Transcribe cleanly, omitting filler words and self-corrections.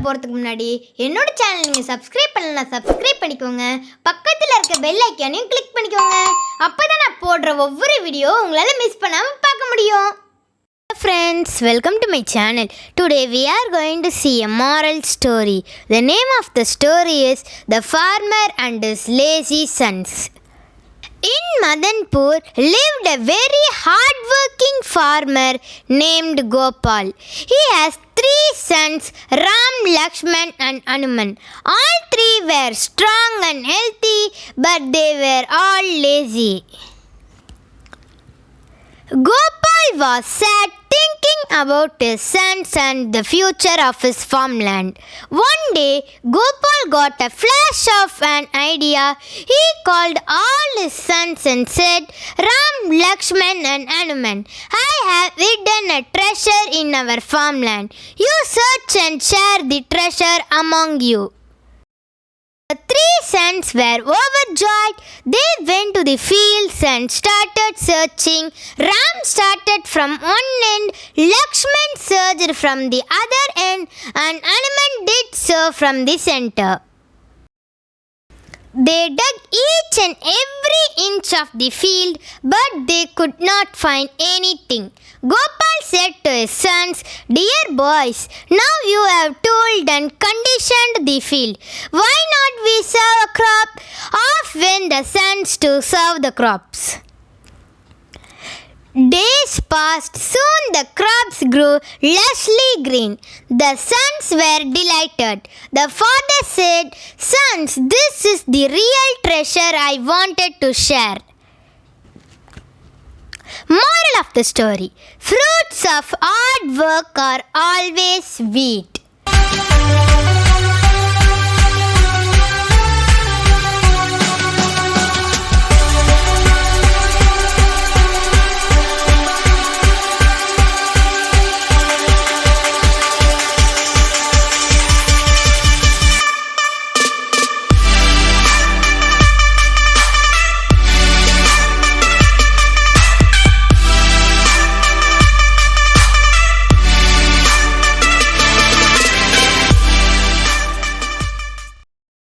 போகிறதுக்கு முன்னாடி என்னோட சேனல் நீங்கள் சப்ஸ்கிரைப் பண்ணலன்னா சப்ஸ்கிரைப் பண்ணிக்கோங்க. பக்கத்தில் இருக்க பெல் ஐக்கானையும் கிளிக் பண்ணிக்கோங்க. அப்போ தான் நான் போடுற ஒவ்வொரு வீடியோ உங்களால் மிஸ் பண்ணாமல் பார்க்க முடியும். Friends, welcome to my channel. Today we are going to see a moral story. The name of the story is The Farmer and His Lazy Sons. In Madanpur lived a very hard-working farmer named Gopal. He has 3 sons, Ram, Lakshman and Hanuman. All 3 were strong and healthy, but they were all lazy. Gopal was sad thinking about his sons and the future of his farmland. One day, Gopal got a flash of an idea. He called all his sons and said, Ram, Lakshman and Hanuman, I have hidden a treasure in our farmland. You search and share the treasure among you. The 3 sons were overjoyed. They went to the fields and started searching. Ram started from one end, Lakshman searched from the other end, and Hanuman did so from the center. They dug each and every inch of the field, but they could not find anything. Gopal said to his sons, Dear boys, now you have told and conditioned the field. Why not we sow a crop? Off went the sons to sow the crops. Days passed. Soon the crops grew lushly green. The sons were delighted. The father said, Sons, this is the real treasure I wanted to share. Moral of the story: fruits of hard work are always sweet.